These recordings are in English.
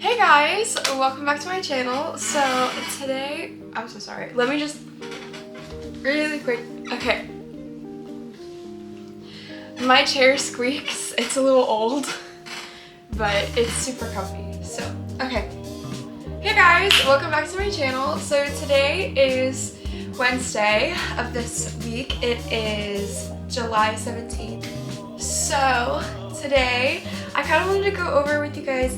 Hey guys, welcome back to my channel. So today, I'm so sorry. Let me just really quick. Okay. My chair squeaks. It's a little old, but it's super comfy. So, okay. Hey guys, welcome back to my channel. So today is Wednesday of this week. It is July 17th. So today, I kind of wanted to go over with you guys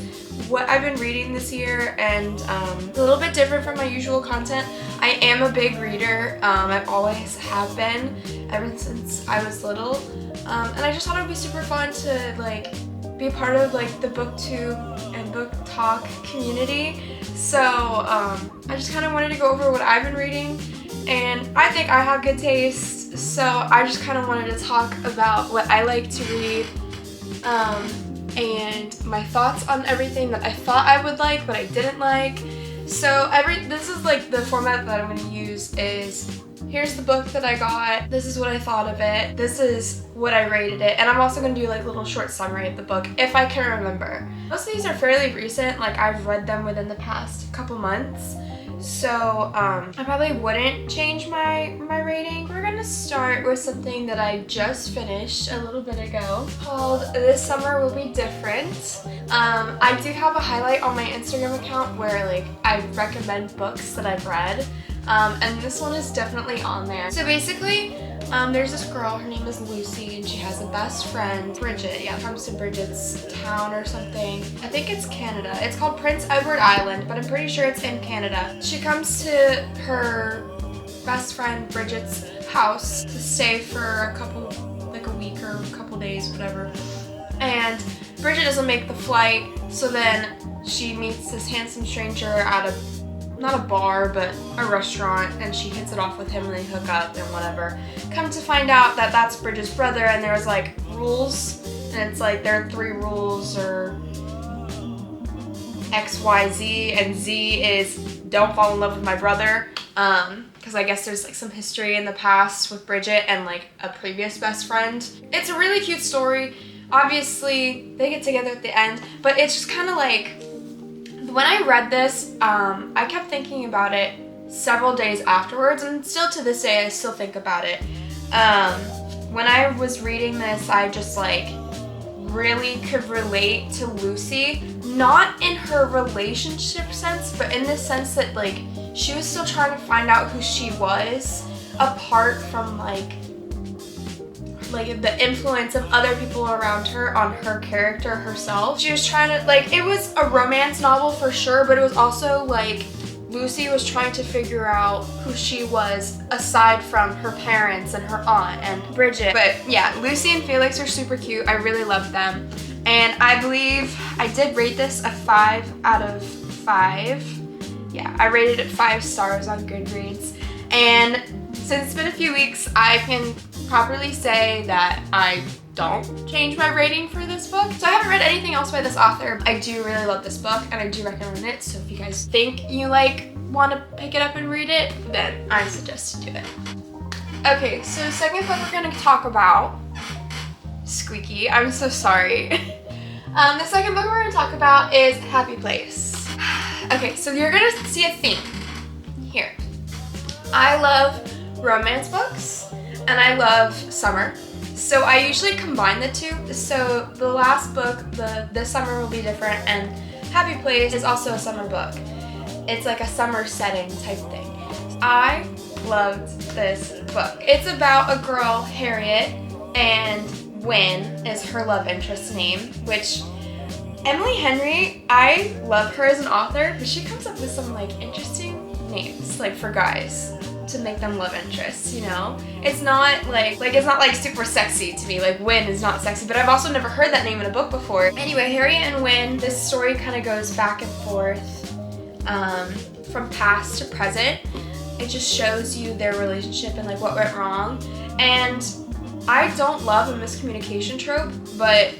what I've been reading this year, and a little bit different from my usual content. I am a big reader. I always have been ever since I was little, and I just thought it would be super fun to like be a part of like the booktube and book talk community. So I just kind of wanted to go over what I've been reading, and I think I have good taste, so I just kind of wanted to talk about what I like to read, and my thoughts on everything that I thought I would like but I didn't like. So this is like the format that I'm going to use is, here's the book that I got, this is what I thought of it, this is what I rated it, and I'm also going to do like a little short summary of the book if I can remember. Most of these are fairly recent, like I've read them within the past couple months, so I probably wouldn't change my rating. We're gonna start with something that I just finished a little bit ago called This Summer Will Be Different. I do have a highlight on my Instagram account where like I recommend books that I've read, and this one is definitely on there. So basically, there's this girl, her name is Lucy, and she has a best friend, Bridget. Yeah, comes to Bridget's town or something. I think it's Canada. It's called Prince Edward Island, but I'm pretty sure it's in Canada. She comes to her best friend Bridget's house to stay for like a week or a couple days, whatever. And Bridget doesn't make the flight, so then she meets this handsome stranger at not a bar, but a restaurant, and she hits it off with him and they hook up and whatever. Come to find out that that's Bridget's brother, and there's like rules, and it's like there are 3 rules, or X, Y, Z, and Z is don't fall in love with my brother, because I guess there's like some history in the past with Bridget and like a previous best friend. It's a really cute story. Obviously, they get together at the end, but it's just kind of like, when I read this, I kept thinking about it several days afterwards, and still to this day I still think about it. When I was reading this, I just like really could relate to Lucy, not in her relationship sense, but in the sense that like she was still trying to find out who she was, apart from like the influence of other people around her on her character herself. She was trying to, like, it was a romance novel for sure, but it was also like Lucy was trying to figure out who she was aside from her parents and her aunt and Bridget. But yeah, Lucy and Felix are super cute. I really love them. And I believe I did rate this a 5 out of 5. Yeah, I rated it 5 stars on Goodreads. And since it's been a few weeks, I can properly say that I don't change my rating for this book. So I haven't read anything else by this author. I do really love this book, and I do recommend it. So if you guys think you want to pick it up and read it, then I suggest to do it. Okay, so the second book we're going to talk about, squeaky, I'm so sorry. The second book we're going to talk about is Happy Place. Okay, so you're going to see a theme here. I love romance books, and I love summer. So I usually combine the two. So the last book, This Summer Will Be Different, and Happy Place is also a summer book. It's like a summer setting type thing. I loved this book. It's about a girl, Harriet, and Wynne is her love interest name, which Emily Henry, I love her as an author, but she comes up with some like interesting names, like for guys, to make them love interests, you know? It's not like it's not like super sexy to me. Like Wynne is not sexy, but I've also never heard that name in a book before. Anyway, Harriet and Wynne, this story kind of goes back and forth from past to present. It just shows you their relationship and like what went wrong. And I don't love a miscommunication trope, but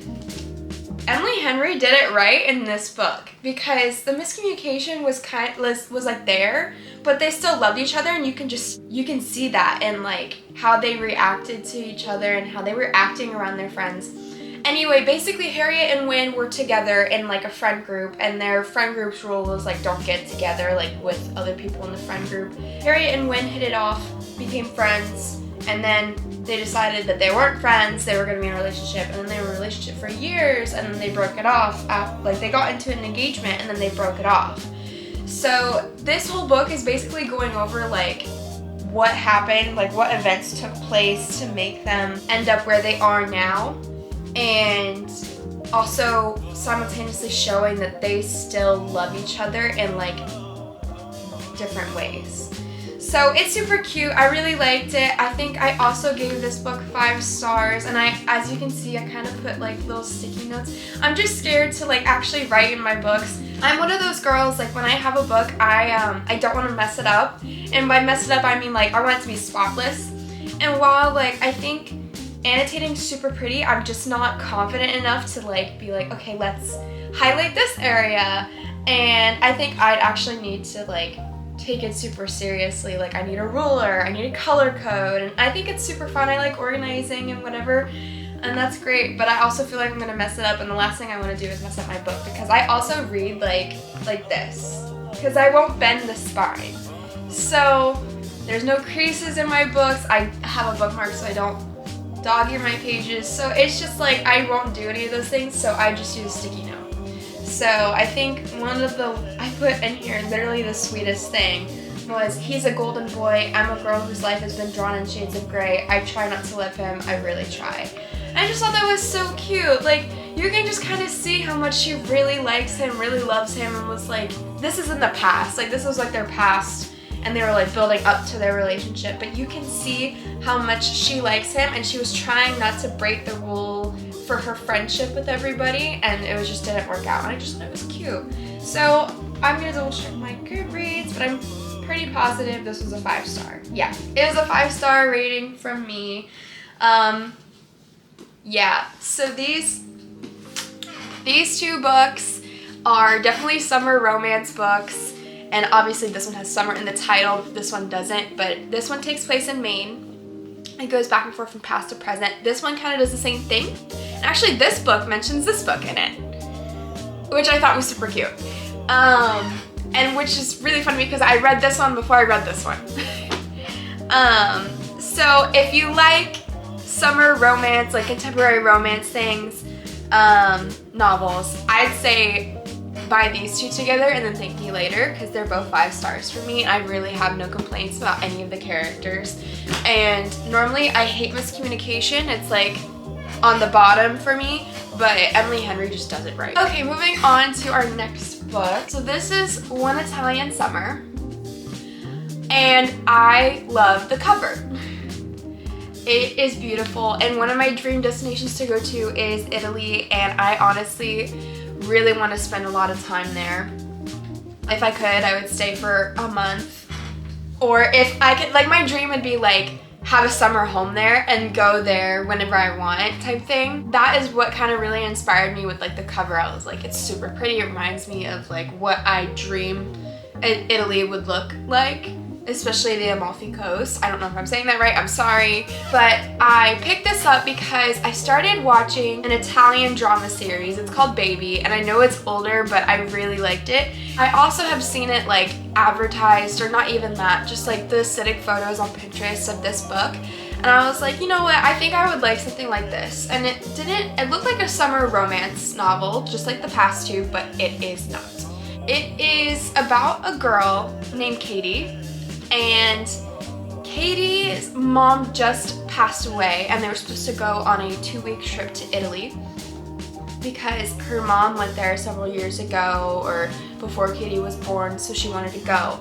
Emily Henry did it right in this book, because the miscommunication was like there, but they still loved each other, and you can see that in like how they reacted to each other and how they were acting around their friends. Anyway, basically Harriet and Wynne were together in like a friend group, and their friend group's rule was like don't get together like with other people in the friend group. Harriet and Wynne hit it off, became friends, and then they decided that they weren't friends, they were going to be in a relationship, and then they were in a relationship for years, and then they broke it off. Like they got into an engagement and then they broke it off. So this whole book is basically going over like what happened, like what events took place to make them end up where they are now, and also simultaneously showing that they still love each other in like different ways. So it's super cute. I really liked it. I think I also gave this book 5 stars, and as you can see, I kind of put like little sticky notes. I'm just scared to like actually write in my books. I'm one of those girls, like when I have a book, I don't want to mess it up. And by mess it up, I mean like I want it to be spotless. And while like I think annotating's super pretty, I'm just not confident enough to like be like, okay, let's highlight this area. And I think I'd actually need to like take it super seriously. Like I need a ruler, I need a color code, and I think it's super fun. I like organizing and whatever, and that's great, but I also feel like I'm gonna mess it up, and the last thing I want to do is mess up my book, because I also read like this, because I won't bend the spine. So there's no creases in my books. I have a bookmark so I don't dog-ear my pages, so it's just like I won't do any of those things, so I just use a sticky note. So I think one of the, I put in here literally the sweetest thing was, he's a golden boy, I'm a girl whose life has been drawn in shades of gray, I try not to love him, I really try. And I just thought that was so cute. Like you can just kind of see how much she really likes him, really loves him, and was like, this is in the past, like this was like their past, and they were like building up to their relationship, but you can see how much she likes him, and she was trying not to break the rule for her friendship with everybody, and it just didn't work out, and I just thought it was cute. So I'm gonna double check my Goodreads, but I'm pretty positive this was a 5 star. Yeah, it was a 5-star rating from me. Yeah, so these 2 books are definitely summer romance books, and obviously this one has summer in the title, this one doesn't, but this one takes place in Maine. It goes back and forth from past to present. This one kind of does the same thing. And actually this book mentions this book in it, which I thought was super cute. And which is really funny because I read this one before I read this one. So if you like summer romance, like contemporary romance things, novels, I'd say buy these 2 together and then thank me later, because they're both 5 stars for me. I really have no complaints about any of the characters, and normally I hate miscommunication. It's like on the bottom for me, but Emily Henry just does it right. Okay, moving on to our next book. So this is One Italian Summer, and I love the cover. It is beautiful, and one of my dream destinations to go to is Italy, and I honestly really want to spend a lot of time there. If I could, I would stay for a month. Or if I could, like my dream would be like have a summer home there and go there whenever I want type thing. That is what kind of really inspired me with like the cover. I was like, it's super pretty. It reminds me of like what I dream Italy would look like, especially the Amalfi Coast. I don't know if I'm saying that right, I'm sorry. But I picked this up because I started watching an Italian drama series. It's called Baby, and I know it's older, but I really liked it. I also have seen it like advertised, or not even that, just like the aesthetic photos on Pinterest of this book. And I was like, you know what, I think I would like something like this. And it looked like a summer romance novel, just like the past 2, but it is not. It is about a girl named Katie, and Katie's mom just passed away, and they were supposed to go on a 2-week trip to Italy because her mom went there several years ago, or before Katie was born, so she wanted to go.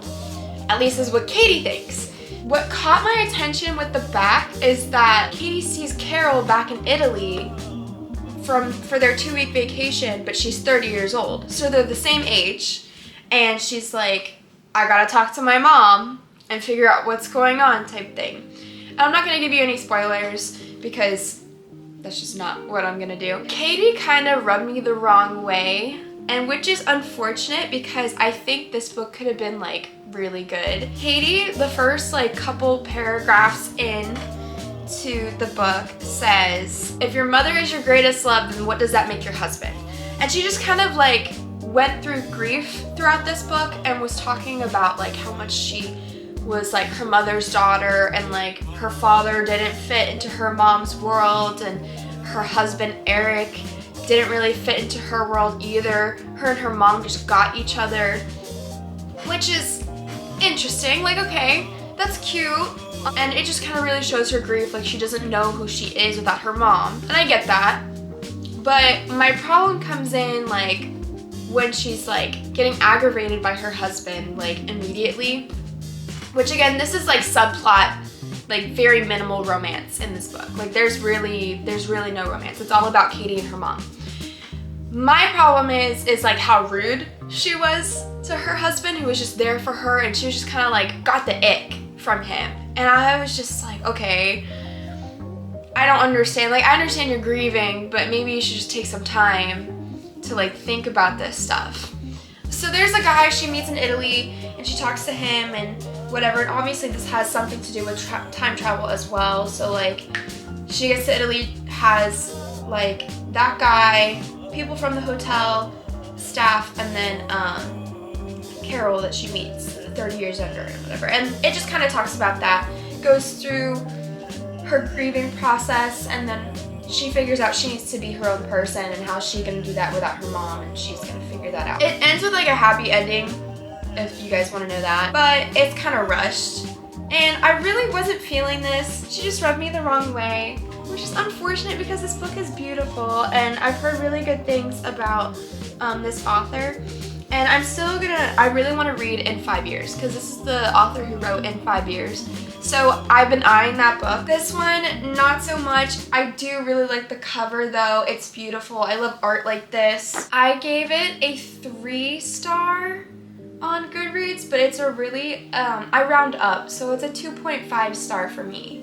At least is what Katie thinks. What caught my attention with the back is that Katie sees Carol back in Italy for their 2-week vacation, but she's 30 years old. So they're the same age, and she's like, I gotta talk to my mom and figure out what's going on type thing. And I'm not gonna give you any spoilers because that's just not what I'm gonna do. Katie kind of rubbed me the wrong way, and which is unfortunate because I think this book could have been like really good. Katie, the first like couple paragraphs in, to the book says, if your mother is your greatest love, then what does that make your husband? And she just kind of like went through grief throughout this book and was talking about like how much she was like her mother's daughter, and like her father didn't fit into her mom's world, and her husband Eric didn't really fit into her world either. Her and her mom just got each other, which is interesting. Like, okay, that's cute. And it just kind of really shows her grief. Like, she doesn't know who she is without her mom. And I get that. But my problem comes in, like, when she's, like, getting aggravated by her husband, like, immediately. Which, again, this is, like, subplot, like, very minimal romance in this book. Like, there's really no romance. It's all about Katie and her mom. My problem is like, how rude she was to her husband, who was just there for her, and she was just kind of, like, got the ick from him. And I was just like, okay, I don't understand. Like, I understand you're grieving, but maybe you should just take some time to, like, think about this stuff. So there's a guy she meets in Italy, and she talks to him and whatever. And obviously this has something to do with time travel as well. So, like, she gets to Italy, has, like, that guy, people from the hotel, staff, and then Carol that she meets 30 years younger and whatever. And it just kind of talks about that. Goes through her grieving process, and then she figures out she needs to be her own person, and how she's gonna do that without her mom, and she's gonna figure that out. It ends with like a happy ending, if you guys want to know that, but it's kind of rushed. And I really wasn't feeling this. She just rubbed me the wrong way, which is unfortunate because this book is beautiful, and I've heard really good things about this author. And I really want to read In 5 Years, because this is the author who wrote In 5 Years. So I've been eyeing that book. This one, not so much. I do really like the cover though. It's beautiful. I love art like this. I gave it a 3-star on Goodreads, but it's a really, I round up, so it's a 2.5 star for me.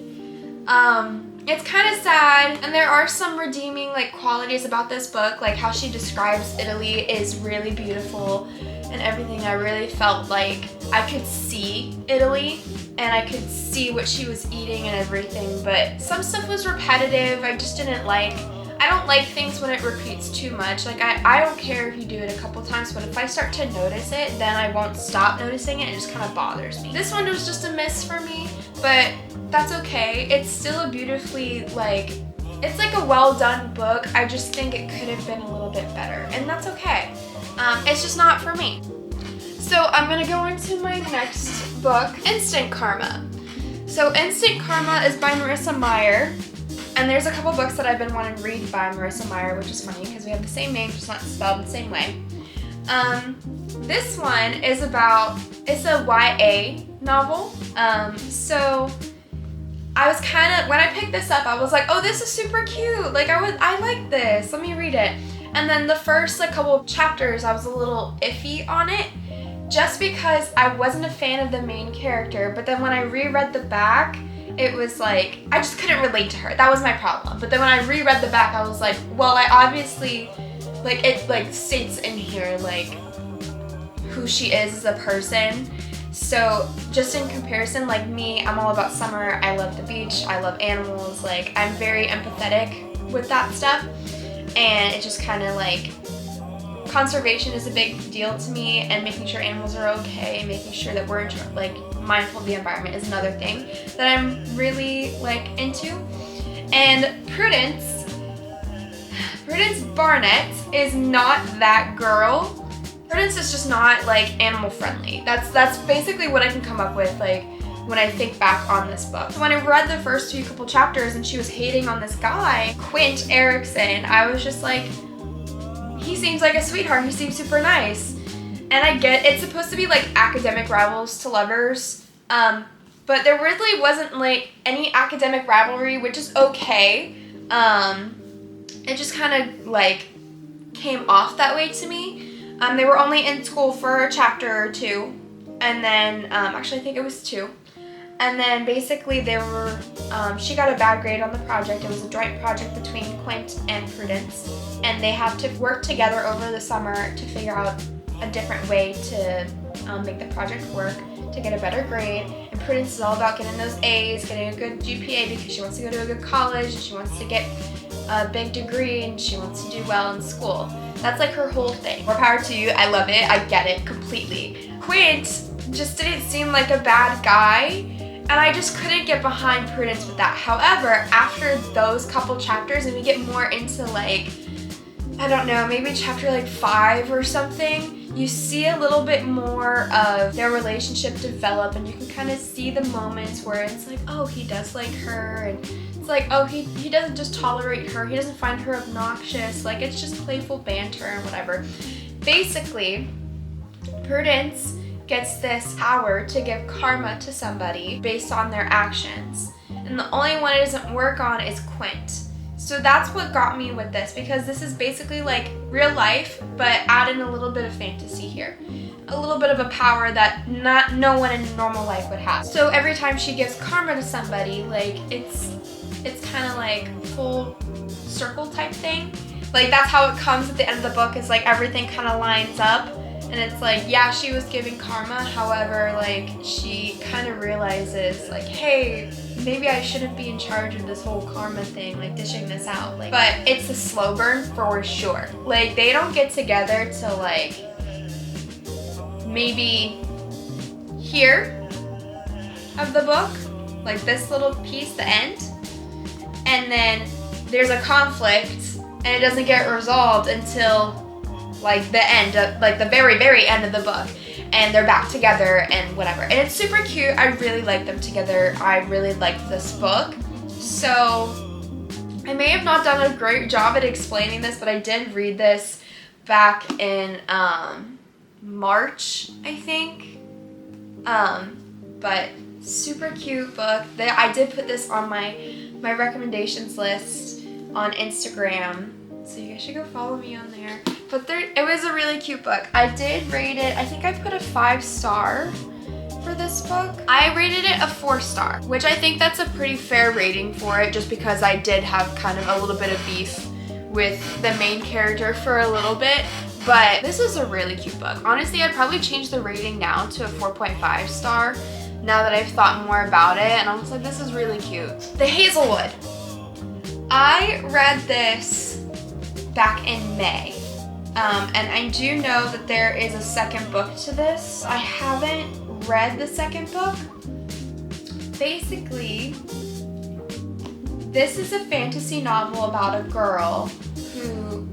It's kind of sad, and there are some redeeming like qualities about this book, like how she describes Italy is really beautiful and everything. I really felt like I could see Italy, and I could see what she was eating and everything, but some stuff was repetitive. I just didn't like. I don't like things when it repeats too much. Like, I don't care if you do it a couple times, but if I start to notice it, then I won't stop noticing it. It just kind of bothers me. This one was just a miss for me, but that's okay. It's still a beautifully, like, it's like a well done book. I just think it could have been a little bit better, and that's okay. It's just not for me. So I'm gonna go into my next book, Instant Karma. So Instant Karma is by Marissa Meyer. And there's a couple books that I've been wanting to read by Marissa Meyer, which is funny because we have the same name, just not spelled the same way. This one is it's a YA novel. So I was when I picked this up, I was like, oh, this is super cute. Like, I like this. Let me read it. And then the first like couple of chapters, I was a little iffy on it, just because I wasn't a fan of the main character. But then when I reread the back, it was like, I just couldn't relate to her. That was my problem. But then when I reread the back, I was like, well, I obviously, like, it, like, states in here, like, who she is as a person. So, just in comparison, like me, I'm all about summer. I love the beach. I love animals. Like, I'm very empathetic with that stuff. And it just kind of, like, conservation is a big deal to me, and making sure animals are okay, making sure that we're, like, mindful of the environment is another thing that I'm really like into. And Prudence Barnett is not that girl. Prudence is just not like animal friendly. That's basically what I can come up with like when I think back on this book. When I read the first couple chapters and she was hating on this guy, Quint Erickson, I was just like, he seems like a sweetheart. He seems super nice. And I get it's supposed to be like academic rivals to lovers, but there really wasn't like any academic rivalry, which is okay. It just kind of like came off that way to me. They were only in school for a chapter or two, and then actually I think it was 2. And then basically she got a bad grade on the project. It was a joint project between Quint and Prudence, and they have to work together over the summer to figure out a different way to make the project work to get a better grade. And Prudence is all about getting those A's, getting a good GPA because she wants to go to a good college, and she wants to get a big degree, and she wants to do well in school. That's like her whole thing. More power to you. I love it. I get it completely. Quint just didn't seem like a bad guy, and I just couldn't get behind Prudence with that. However, after those couple chapters, and we get more into like, I don't know, maybe chapter like 5 or something, you see a little bit more of their relationship develop, and you can kind of see the moments where it's like, oh, he does like her, and it's like, oh, he doesn't just tolerate her, he doesn't find her obnoxious, like it's just playful banter and whatever. Basically, Prudence gets this power to give karma to somebody based on their actions, and the only one it doesn't work on is Quint. So that's what got me with this, because this is basically like real life, but add in a little bit of fantasy here. A little bit of a power that no one in normal life would have. So every time she gives karma to somebody, like it's kind of like full circle type thing. Like that's how it comes at the end of the book, is like everything kind of lines up. And it's like, yeah, she was giving karma, however, like she kind of realizes like, hey, maybe I shouldn't be in charge of this whole karma thing, like dishing this out. Like, but it's a slow burn for sure. Like they don't get together till like maybe here of the book, like this little piece, the end, and then there's a conflict and it doesn't get resolved until like the end of, like the very end of the book, and they're back together and whatever. And it's super cute. I really like them together. I really liked this book. So I may have not done a great job at explaining this, but I did read this back in March, I think. But super cute book. I did put this on my recommendations list on Instagram, so you guys should go follow me on there. But it was a really cute book. I did rate it, I think I put a 5-star for this book. I rated it a 4-star, which I think that's a pretty fair rating for it, just because I did have kind of a little bit of beef with the main character for a little bit. But this is a really cute book. Honestly, I'd probably change the rating now to a 4.5 star now that I've thought more about it, and I was like, this is really cute. The Hazelwood. I read this back in May. And I do know that there is a second book to this. I haven't read the second book. Basically, this is a fantasy novel about a girl who,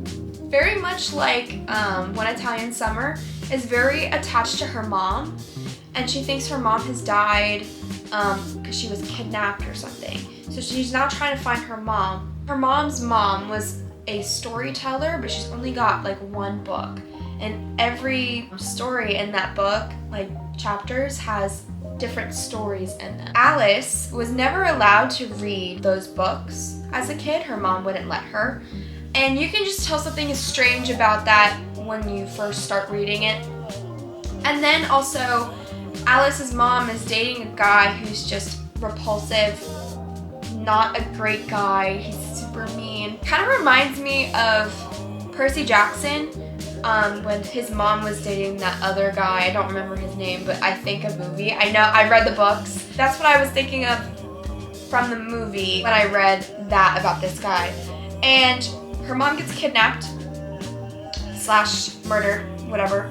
very much like One Italian Summer, is very attached to her mom, and she thinks her mom has died because she was kidnapped or something. So she's now trying to find her mom. Her mom's mom was a storyteller, but she's only got like one book, and every story in that book, like chapters, has different stories in them. Alice was never allowed to read those books as a kid. Her mom wouldn't let her, and you can just tell something is strange about that when you first start reading it. And then also, Alice's mom is dating a guy who's just repulsive, not a great guy. He's super mean. Kind of reminds me of Percy Jackson when his mom was dating that other guy. I don't remember his name, but I think a movie. I know, I read the books. That's what I was thinking of from the movie when I read that about this guy. And her mom gets kidnapped / murdered, whatever,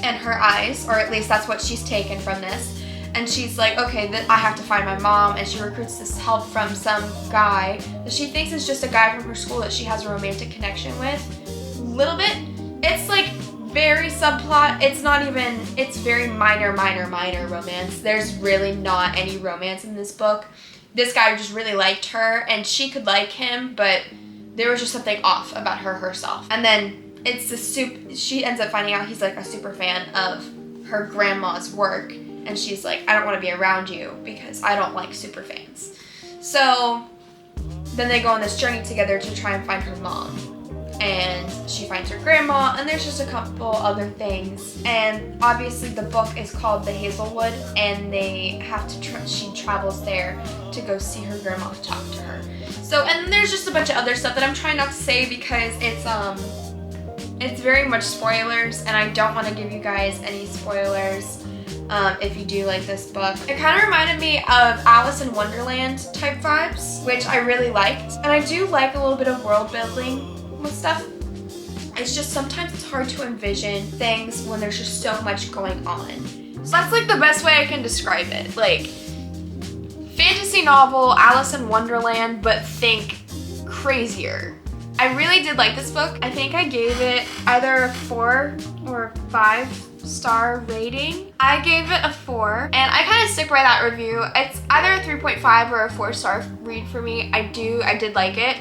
in her eyes, or at least that's what she's taken from this. And she's like, okay, I have to find my mom, and she recruits this help from some guy that she thinks is just a guy from her school that she has a romantic connection with. Little bit. It's like very subplot. It's not even, it's very minor romance. There's really not any romance in this book. This guy just really liked her, and she could like him, but there was just something off about her herself. And then she ends up finding out he's like a super fan of her grandma's work. And she's like, I don't want to be around you because I don't like super fans. So then they go on this journey together to try and find her mom. And she finds her grandma, and there's just a couple other things. And obviously the book is called The Hazelwood, and they have to, she travels there to go see her grandma to talk to her. So, and there's just a bunch of other stuff that I'm trying not to say because it's very much spoilers, and I don't want to give you guys any spoilers. if you do like this book. It kind of reminded me of Alice in Wonderland type vibes, which I really liked. And I do like a little bit of world building with stuff. It's just sometimes it's hard to envision things when there's just so much going on. So that's like the best way I can describe it. Like, fantasy novel, Alice in Wonderland, but think crazier. I really did like this book. I think I gave it either a 4 or 5-star rating. I gave it a 4, and I kind of stick by that review. It's either a 3.5 or a 4-star read for me. I did like it.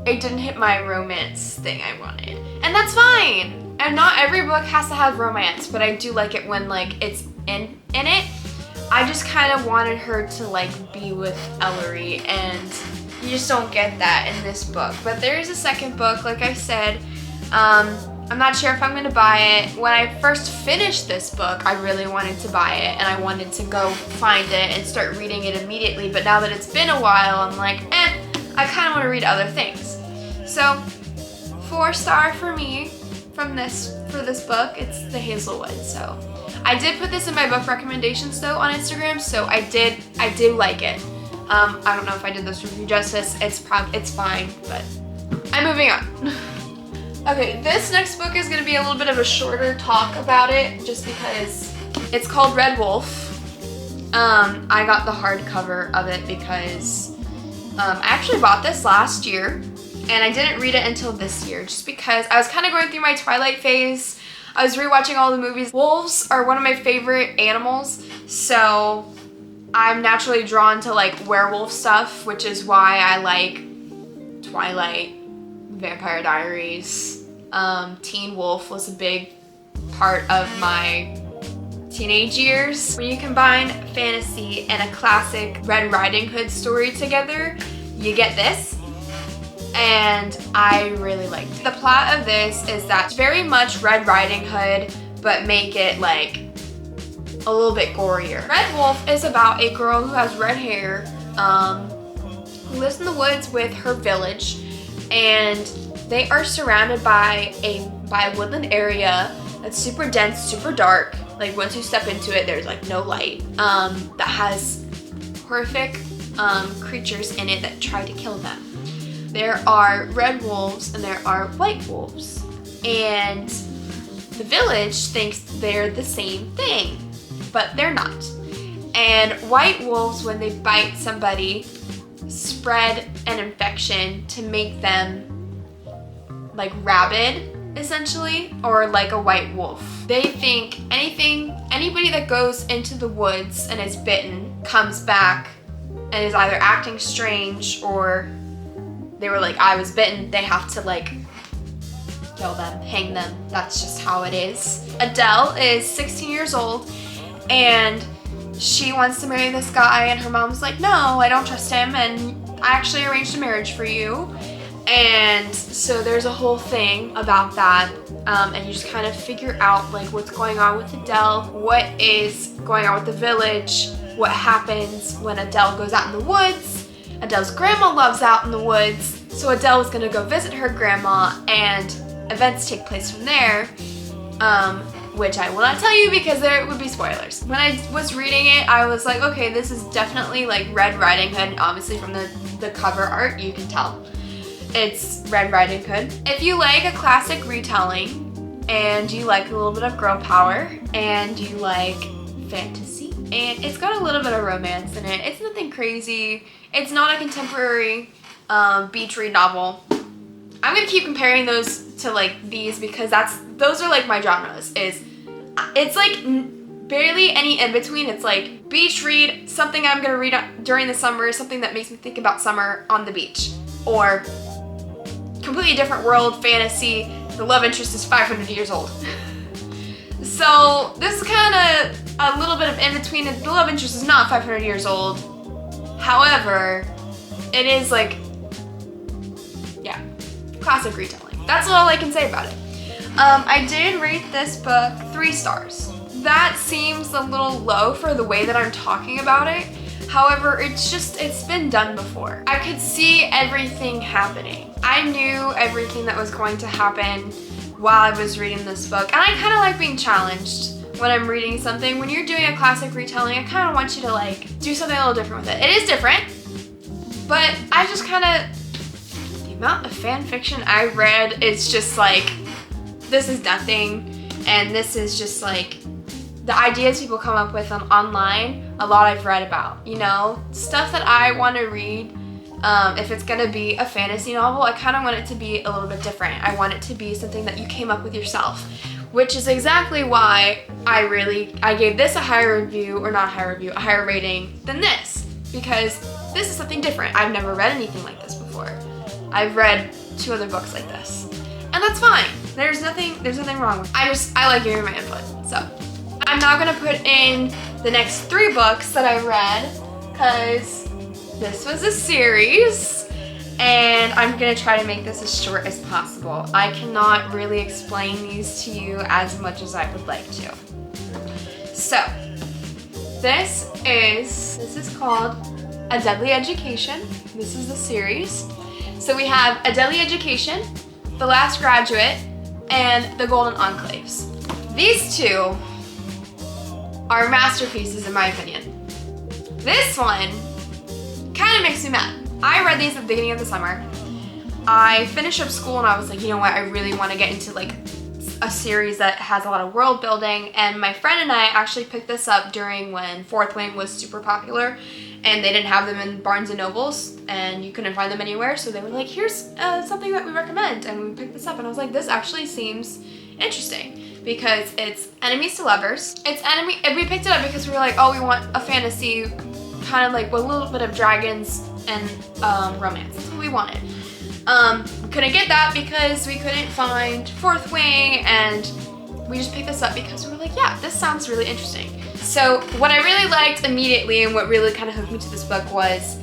It didn't hit my romance thing I wanted. And that's fine. And not every book has to have romance, but I do like it when like it's in it. I just kind of wanted her to like be with Ellery, and you just don't get that in this book. But there is a second book, like I said. I'm not sure if I'm gonna buy it. When I first finished this book, I really wanted to buy it, and I wanted to go find it and start reading it immediately. But now that it's been a while, I'm like, I kind of want to read other things. So 4-star for me for this book. It's The Hazelwood. So I did put this in my book recommendations though on Instagram, so I do like it. I don't know if I did this review justice. It's fine, but I'm moving on. Okay, this next book is gonna be a little bit of a shorter talk about it, just because it's called Red Wolf. I got the hardcover of it because I actually bought this last year, and I didn't read it until this year, just because I was kind of going through my Twilight phase. I was rewatching all the movies. Wolves are one of my favorite animals, so I'm naturally drawn to like werewolf stuff, which is why I like Twilight, Vampire Diaries. Teen Wolf was a big part of my teenage years. When you combine fantasy and a classic Red Riding Hood story together, you get this. And I really liked it. The plot of this is that it's very much Red Riding Hood, but make it like a little bit gorier. Red Wolf is about a girl who has red hair, who lives in the woods with her village, and they are surrounded by a woodland area that's super dense, super dark. Like once you step into it, there's like no light. That has horrific creatures in it that try to kill them. There are red wolves and there are white wolves, and the village thinks they're the same thing, but they're not. And white wolves, when they bite somebody, spread an infection to make them like rabid, essentially, or like a white wolf. They think anybody that goes into the woods and is bitten comes back and is either acting strange, or they were like, I was bitten, they have to like kill them, hang them. That's just how it is. Adele is 16 years old, and she wants to marry this guy, and her mom's like, no, I don't trust him, and I actually arranged a marriage for you. And so there's a whole thing about that, and you just kind of figure out like what's going on with Adele, what is going on with the village, what happens when Adele goes out in the woods. Adele's grandma loves out in the woods, so Adele is gonna go visit her grandma, and events take place from there, which I will not tell you because there would be spoilers. When I was reading it, I was like, okay, this is definitely like Red Riding Hood, and obviously from the cover art, you can tell it's Red Riding Hood. If you like a classic retelling, and you like a little bit of girl power, and you like fantasy, and it's got a little bit of romance in it, it's nothing crazy. It's not a contemporary beach read novel. I'm gonna keep comparing those to like these because those are like my genres. It's like barely any in between. It's like beach read, something I'm gonna read during the summer, something that makes me think about summer on the beach, or completely different world, fantasy, the love interest is 500 years old. So this is kind of a little bit of in between. The love interest is not 500 years old. However, it is like, yeah, classic retelling. That's all I can say about it. I did rate this book 3 stars. That seems a little low for the way that I'm talking about it. However, it's been done before. I could see everything happening. I knew everything that was going to happen while I was reading this book. And I kind of like being challenged when I'm reading something. When you're doing a classic retelling, I kind of want you to like do something a little different with it. It is different, but I just kind of, the amount of fan fiction I read, it's just like, this is nothing. And this is just like, the ideas people come up with online, a lot I've read about, you know? Stuff that I want to read, if it's gonna be a fantasy novel, I kind of want it to be a little bit different. I want it to be something that you came up with yourself, which is exactly why I gave this a higher review, or not a higher review, a higher rating than this, because this is something different. I've never read anything like this before. I've read 2 other books like this, and that's fine. There's nothing wrong with it. I like giving my input, so. I'm now gonna put in the next 3 books that I read, because this was a series, and I'm gonna try to make this as short as possible. I cannot really explain these to you as much as I would like to. So, this is called A Deadly Education. This is the series. So we have A Deadly Education, The Last Graduate, and The Golden Enclaves. These 2 are masterpieces in my opinion. This one kind of makes me mad. I read these at the beginning of the summer. I finished up school and I was like, you know what, I really want to get into like a series that has a lot of world building, and my friend and I actually picked this up during when Fourth Wing was super popular and they didn't have them in Barnes and Nobles and you couldn't find them anywhere, so they were like, here's something that we recommend, and we picked this up and I was like, this actually seems interesting. Because it's enemies to lovers. And we picked it up because we were like, oh, we want a fantasy kind of like with a little bit of dragons and romance. That's what we wanted. We couldn't get that because we couldn't find Fourth Wing, and we just picked this up because we were like, yeah, this sounds really interesting. So what I really liked immediately and what really kind of hooked me to this book was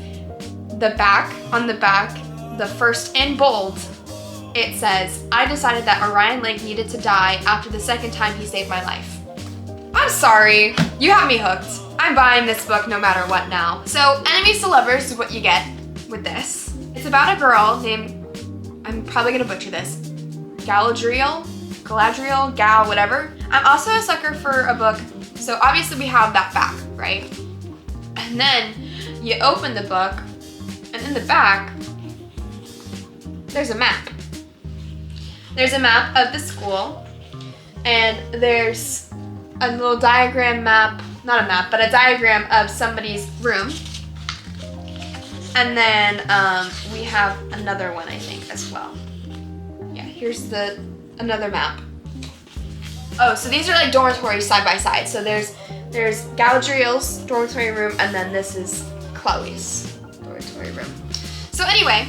the back. On the back, the first in bold, it says, I decided that Orion Lake needed to die after the second time he saved my life. I'm sorry, you have me hooked. I'm buying this book no matter what now. So enemies to lovers is what you get with this. It's about a girl named, I'm probably gonna butcher this, Galadriel, Gal, whatever. I'm also a sucker for a book, so obviously we have that back, right? And then you open the book, and in the back, there's a map. There's a map of the school, and there's a little diagram map, not a map, but a diagram of somebody's room. And then we have another one, I think, as well. Yeah, here's another map. Oh, so these are like dormitories side by side. So there's Galadriel's dormitory room, and then this is Chloe's dormitory room. So anyway,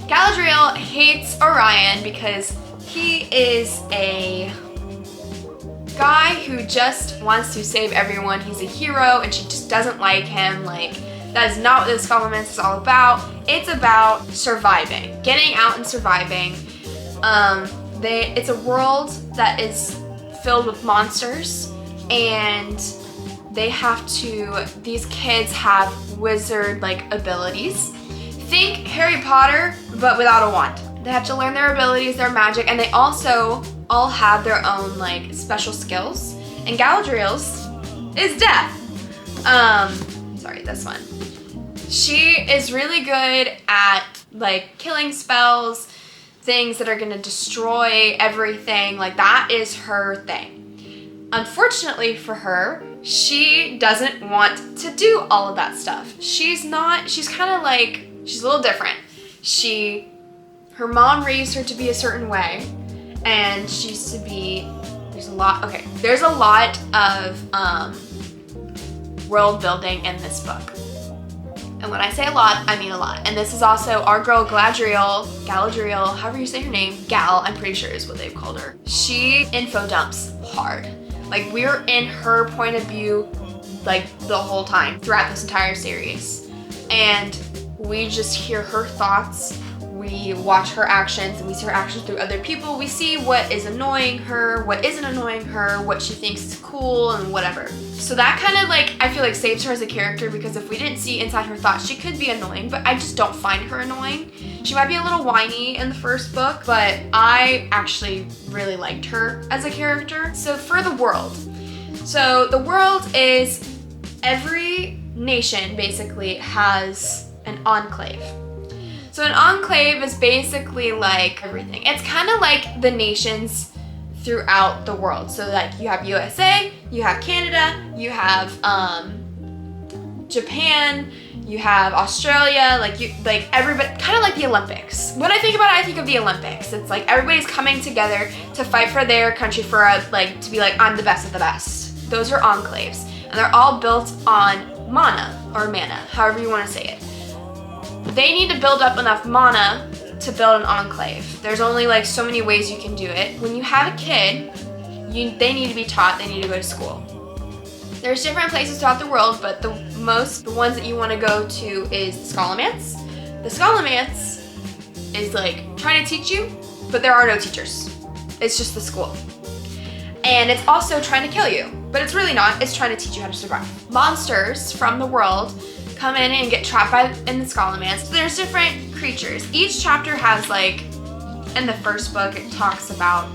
Galadriel hates Orion because he is a guy who just wants to save everyone. He's a hero and she just doesn't like him. Like, that is not what this romance is all about. It's about surviving, getting out and surviving. It's a world that is filled with monsters, and these kids have wizard-like abilities. Think Harry Potter, but without a wand. They have to learn their abilities, their magic, and they also all have their own like special skills. And Galadriel's is death. Sorry, this one. She is really good at like killing spells, things that are gonna destroy everything. Like, that is her thing. Unfortunately for her, she doesn't want to do all of that stuff. She's kind of like, she's a little different. Her mom raised her to be a certain way, and there's a lot of world building in this book. And when I say a lot, I mean a lot. And this is also our girl Galadriel, however you say her name, Gal, I'm pretty sure is what they've called her. She info dumps hard. Like, we're in her point of view like the whole time throughout this entire series. And we just hear her thoughts We watch her actions and we see her actions through other people. We see what is annoying her, what isn't annoying her, what she thinks is cool and whatever. So that kind of like, I feel like saves her as a character, because if we didn't see inside her thoughts, she could be annoying, but I just don't find her annoying. She might be a little whiny in the first book, but I actually really liked her as a character. So for the world. So the world is, every nation basically has an enclave. So an enclave is basically like everything. It's kind of like the nations throughout the world. So like you have USA, you have Canada, you have Japan, you have Australia, like everybody, kind of like the Olympics. When I think about it, I think of the Olympics. It's like everybody's coming together to fight for their country, for to be like, I'm the best of the best. Those are enclaves, and they're all built on mana or mana, however you want to say it. They need to build up enough mana to build an enclave. There's only like so many ways you can do it. When you have a kid, they need to be taught, they need to go to school. There's different places throughout the world, but the ones that you want to go to is the Scholomance. The Scholomance is like trying to teach you, but there are no teachers. It's just the school. And it's also trying to kill you, but it's really not. It's trying to teach you how to survive. Monsters from the world come in and get trapped in the Scholomance. So there's different creatures. Each chapter has like, in the first book, it talks about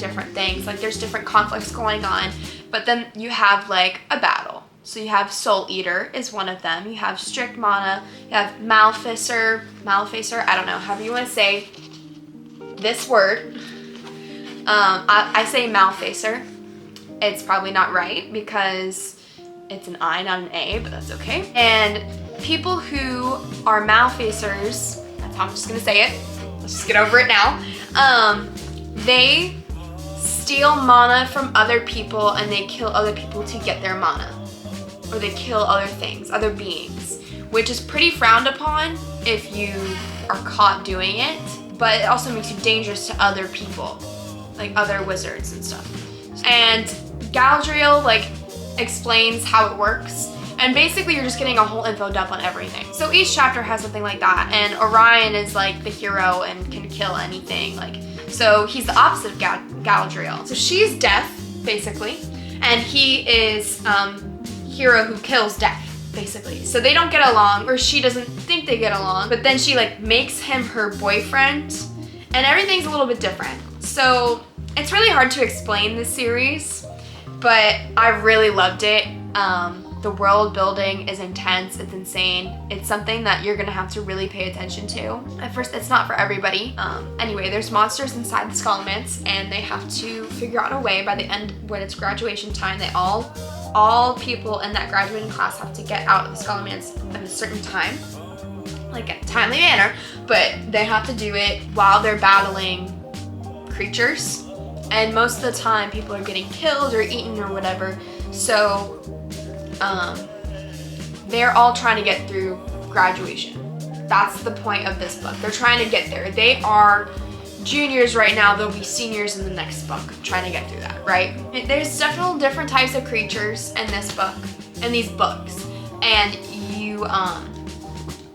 different things. Like there's different conflicts going on, but then you have like a battle. So you have Soul Eater is one of them. You have Strict Mana. You have Maleficer, I don't know, however you want to say this word. I say Maleficer. It's probably not right because it's an I, not an A, but that's okay. And people who are Maleficers, that's how I'm just gonna say it. Let's just get over it now. They steal mana from other people and they kill other people to get their mana. Or they kill other things, other beings, which is pretty frowned upon if you are caught doing it, but it also makes you dangerous to other people, like other wizards and stuff. And Galadriel explains how it works, and basically you're just getting a whole info dump on everything. So each chapter has something like that, and Orion is like the hero and can kill anything. So he's the opposite of Galadriel. So she's death, basically, and he is hero who kills death, basically. So they don't get along, or she doesn't think they get along, but then she makes him her boyfriend, and everything's a little bit different. So it's really hard to explain this series, but I really loved it. The world building is intense, it's insane. It's something that you're gonna have to really pay attention to. At first, it's not for everybody. Anyway, there's monsters inside the Scholomance, and they have to figure out a way by the end, when it's graduation time, they all people in that graduating class have to get out of the Scholomance at a certain time, like a timely manner, but they have to do it while they're battling creatures. And most of the time, people are getting killed or eaten or whatever. So they're all trying to get through graduation. That's the point of this book. They're trying to get there. They are juniors right now. They'll be seniors in the next book, trying to get through that, right? There's definitely different types of creatures in this book, in these books. And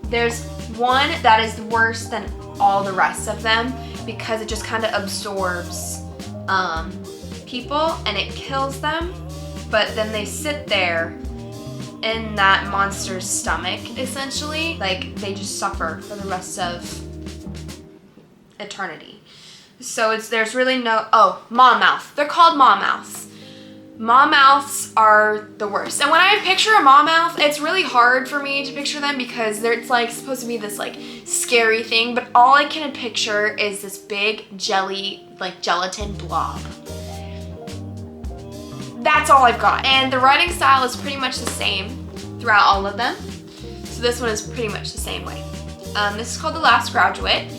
there's one that is worse than all the rest of them because it just kind of absorbs people and it kills them, but then they sit there in that monster's stomach, essentially. They just suffer for the rest of eternity. So there's really no, Mawmouth. They're called Mawmouths. Mawmouths are the worst. And when I picture a Mawmouth, it's really hard for me to picture them because it's supposed to be this scary thing, but all I can picture is this big jelly, gelatin blob. That's all I've got. And the writing style is pretty much the same throughout all of them. So this one is pretty much the same way. This is called The Last Graduate.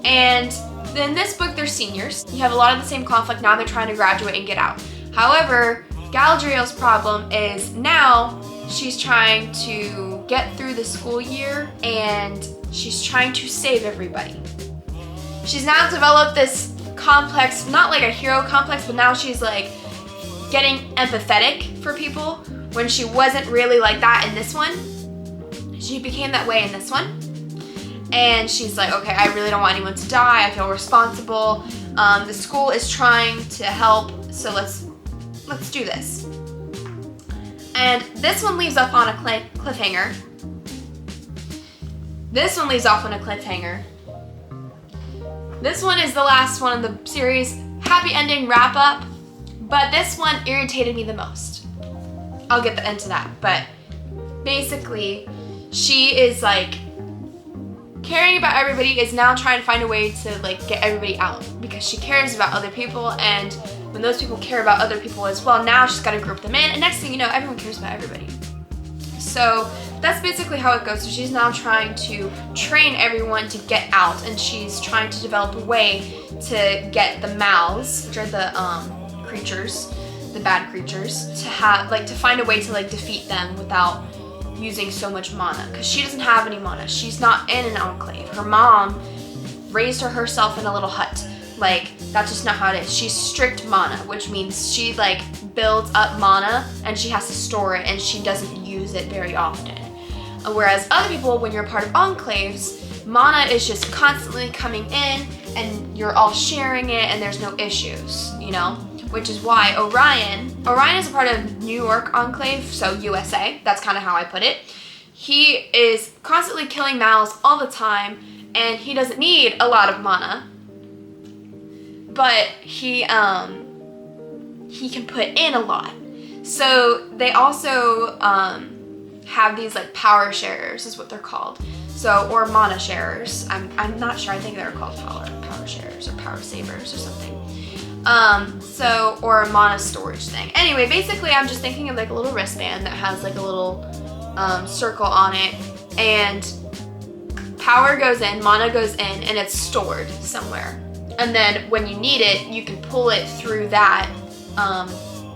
And in this book, they're seniors. You have a lot of the same conflict. Now they're trying to graduate and get out. However, Galadriel's problem is now she's trying to get through the school year and she's trying to save everybody. She's now developed this complex, not like a hero complex, but now she's getting empathetic for people when she wasn't really like that in this one. She became that way in this one. And she's like, okay, I really don't want anyone to die. I feel responsible. The school is trying to help, so let's do this. And this one leaves off on a cliffhanger. This one leaves off on a cliffhanger. This one is the last one in the series. Happy ending, wrap up. But this one irritated me the most. I'll get into that. But basically, she is like caring about everybody, is now trying to find a way to like get everybody out because she cares about other people, and when those people care about other people as well, now she's got to group them in, and next thing you know, everyone cares about everybody. So that's basically how it goes. So she's now trying to train everyone to get out, and she's trying to develop a way to get the Mals, which are the creatures, the bad creatures, to find a way to like defeat them without using so much mana, because she doesn't have any mana. She's not in an enclave. Her mom raised her herself in a little hut. Like, that's just not how it is. She's strict mana, which means she like builds up mana and she has to store it, and she doesn't use it very often. Whereas other people, when you're part of enclaves, mana is just constantly coming in and you're all sharing it and there's no issues, you know? Which is why Orion is a part of New York Enclave, so USA, that's kind of how I put it. He is constantly killing Mals all the time, and he doesn't need a lot of mana, but he can put in a lot. So they also have these like power sharers is what they're called. So, or mana sharers. I'm not sure, I think they're called power sharers or power savers or something. Or a mana storage thing. Anyway, basically I'm just thinking of like a little wristband that has like a little circle on it, and power goes in, mana goes in, and it's stored somewhere. And then when you need it, you can pull it through that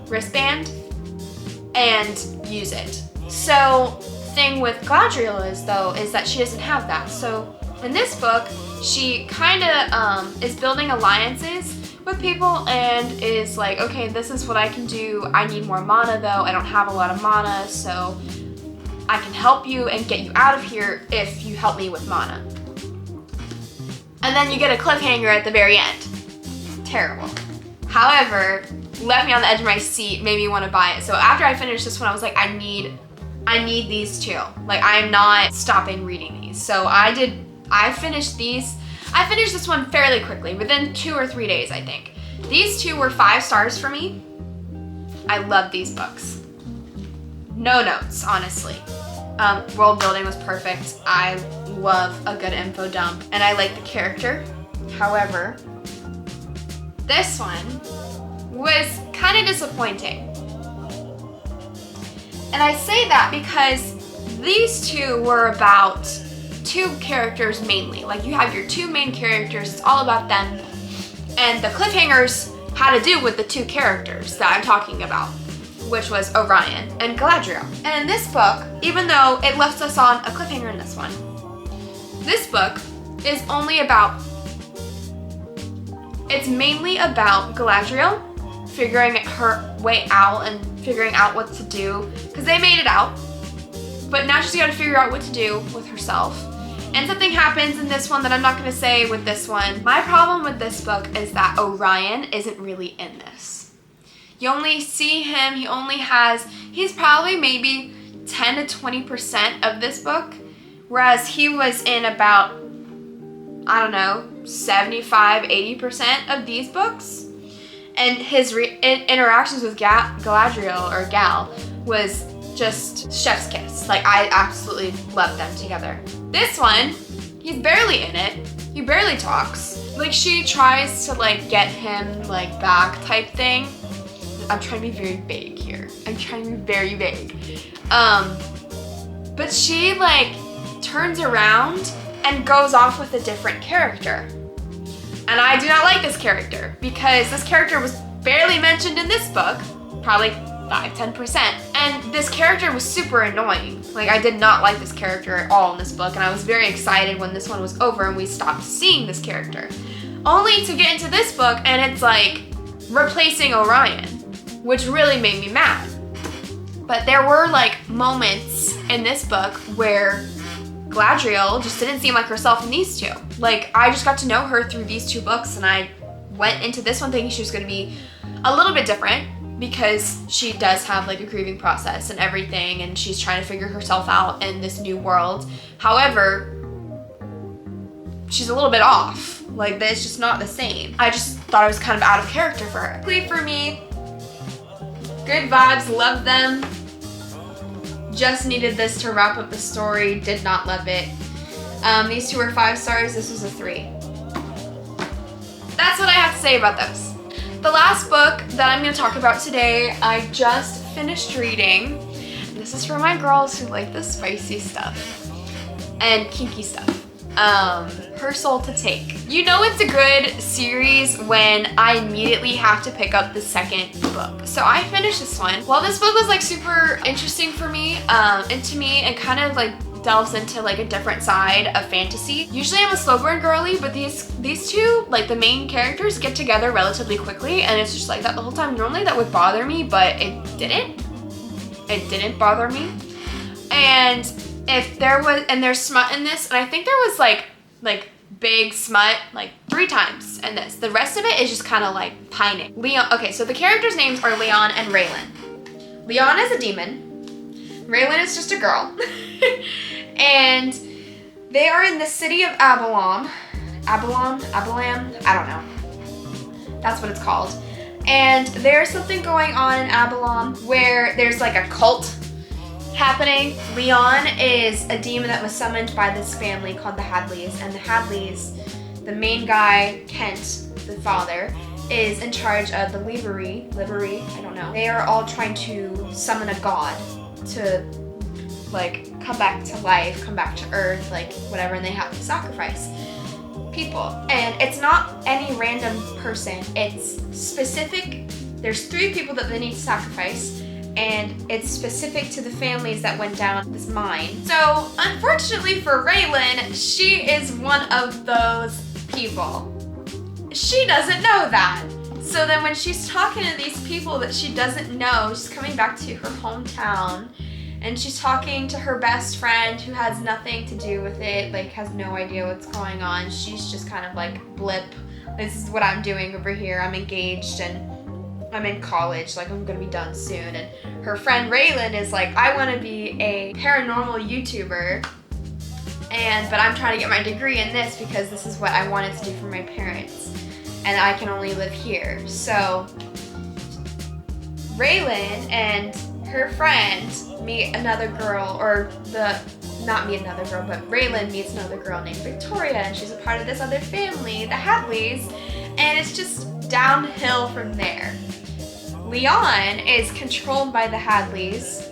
wristband and use it. So, thing with Galadriel is that she doesn't have that. So in this book, she kind of is building alliances with people and is like, okay, this is what I can do. I need more mana though. I don't have a lot of mana, so I can help you and get you out of here if you help me with mana. And then you get a cliffhanger at the very end. Terrible. However, left me on the edge of my seat, made me want to buy it. So after I finished this one, I was like, I need these two. Like, I'm not stopping reading these. So I finished these. I finished this one fairly quickly, within 2 or 3 days, I think. These two were 5 stars for me. I love these books. No notes, honestly. World building was perfect. I love a good info dump, and I like the character. However, this one was kind of disappointing. And I say that because these two were about 2 characters mainly. Like, you have your 2 main characters, it's all about them. And the cliffhangers had to do with the 2 characters that I'm talking about, which was Orion and Galadriel. And in this book, even though it left us on a cliffhanger in this one, this book is only about, it's mainly about Galadriel figuring her way out and figuring out what to do, because they made it out, but now she's got to figure out what to do with herself. And something happens in this one that I'm not going to say with this one. My problem with this book is that Orion isn't really in this. You only see him, he's probably maybe 10 to 20% of this book, whereas he was in about, I don't know, 75, 80% of these books. And his interactions with Galadriel, or Gal, was just chef's kiss. Like, I absolutely love them together. This one, he's barely in it. He barely talks. Like, she tries to like get him like back type thing. I'm trying to be very vague here. But she like turns around and goes off with a different character. And I do not like this character because this character was barely mentioned in this book, probably 5-10%. And this character was super annoying. Like, I did not like this character at all in this book, and I was very excited when this one was over and we stopped seeing this character. Only to get into this book and it's like replacing Orion, which really made me mad. But there were like moments in this book where Galadriel just didn't seem like herself in these two. Like, I just got to know her through these two books, and I went into this one thinking she was gonna be a little bit different because she does have like a grieving process and everything, and she's trying to figure herself out in this new world. However, she's a little bit off. Like, it's just not the same. I just thought it was kind of out of character for her. For me, good vibes, love them. Just needed this to wrap up the story, did not love it. These two were 5 stars, this was a 3. That's what I have to say about those. The last book that I'm going to talk about today, I just finished reading. This is for my girls who like the spicy stuff and kinky stuff. Her Soul to Take. You know it's a good series when I immediately have to pick up the second book. So I finished this one. While this book was like super interesting for me, and to me, it kind of like delves into like a different side of fantasy. Usually I'm a slow burn girly, but these two, like the main characters, get together relatively quickly, and it's just like that the whole time. Normally that would bother me, but it didn't. It didn't bother me. And if there was, and there's smut in this, and I think there was like big smut like 3 times in this. The rest of it is just kind of like pining. Leon, okay, so the characters' names are Leon and Raylan. Leon is a demon. Raylan is just a girl. And they are in the city of Abalam, I don't know. That's what it's called. And there's something going on in Abalam where there's like a cult happening. Leon is a demon that was summoned by this family called the Hadleys, and the Hadleys, the main guy, Kent, the father, is in charge of the Livery, I don't know. They are all trying to summon a god to like come back to life, come back to Earth, like whatever, and they have to sacrifice people. And it's not any random person, it's specific. There's 3 people that they need to sacrifice, and it's specific to the families that went down this mine. So unfortunately for Raylan, she is one of those people. She doesn't know that. So then when she's talking to these people that she doesn't know, she's coming back to her hometown, and she's talking to her best friend who has nothing to do with it, like has no idea what's going on. She's just kind of like, blip, this is what I'm doing over here. I'm engaged and I'm in college, like I'm gonna be done soon. And her friend Raylan is like, I wanna be a paranormal YouTuber, but I'm trying to get my degree in this because this is what I wanted to do for my parents, and I can only live here. So Raylan and her friend meet another girl, not meet another girl, but Raylan meets another girl named Victoria, and she's a part of this other family, the Hadleys, and it's just downhill from there. Leon is controlled by the Hadleys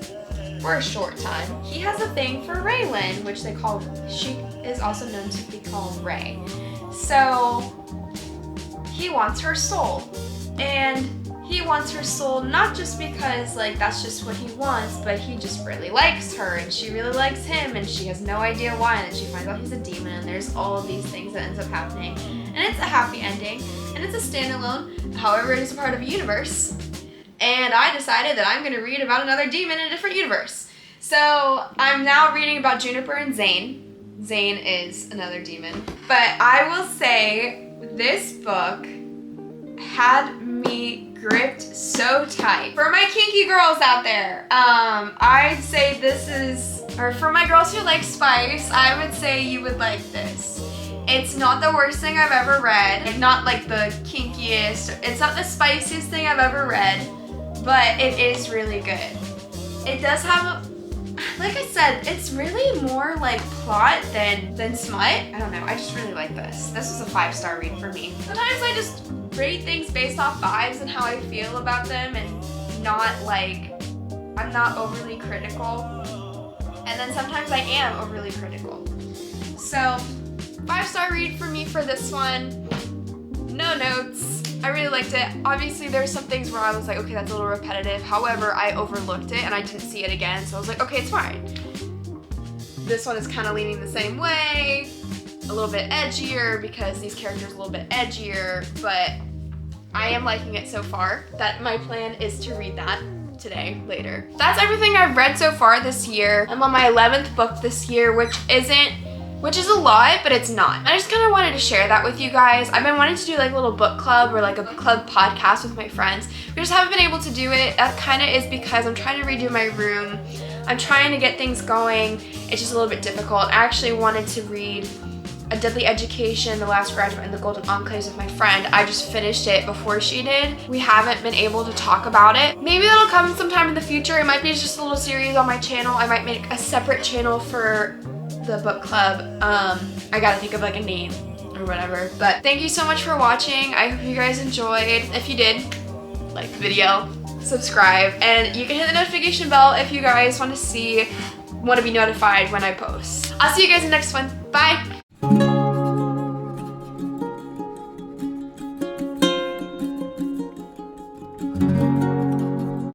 for a short time. He has a thing for Raylan, which she is also known to be called Ray. So he wants her soul, and he wants her soul not just because like that's just what he wants, but he just really likes her and she really likes him, and she has no idea why, and then she finds out he's a demon, and there's all of these things that ends up happening. And it's a happy ending, and it's a standalone, however it is a part of a universe. And I decided that I'm gonna read about another demon in a different universe. So I'm now reading about Juniper and Zane. Zane is another demon. But I will say this book had me gripped so tight. For my kinky girls out there, I'd say this is, or for my girls who like spice, I would say you would like this. It's not the worst thing I've ever read, like not like the kinkiest, it's not the spiciest thing I've ever read, but it is really good. It does have, like I said, it's really more like plot than smut. I don't know, I just really like this. This was a 5-star read for me. Sometimes I just rate things based off vibes and how I feel about them, and not like, I'm not overly critical. And then sometimes I am overly critical. So 5-star read for me for this one. No notes. I really liked it. Obviously there's some things where I was like, okay, that's a little repetitive. However, I overlooked it and I didn't see it again, so I was like, okay, it's fine. This one is kind of leaning the same way, a little bit edgier because these characters are a little bit edgier, but I am liking it so far. That my plan is to read that today later. That's everything I've read so far this year. I'm on my 11th book this year, which is a lot, but it's not. I just kind of wanted to share that with you guys. I've been wanting to do like a little book club or like a book club podcast with my friends. We just haven't been able to do it. That kind of is because I'm trying to redo my room. I'm trying to get things going. It's just a little bit difficult. I actually wanted to read A Deadly Education, The Last Graduate, and The Golden Enclaves with my friend. I just finished it before she did. We haven't been able to talk about it. Maybe that'll come sometime in the future. It might be just a little series on my channel. I might make a separate channel for the book club. I gotta think of like a name or whatever. But thank you so much for watching. I hope you guys enjoyed. If you did, like the video, subscribe, and you can hit the notification bell if you guys want to be notified when I post. I'll see you guys in the next one. Bye!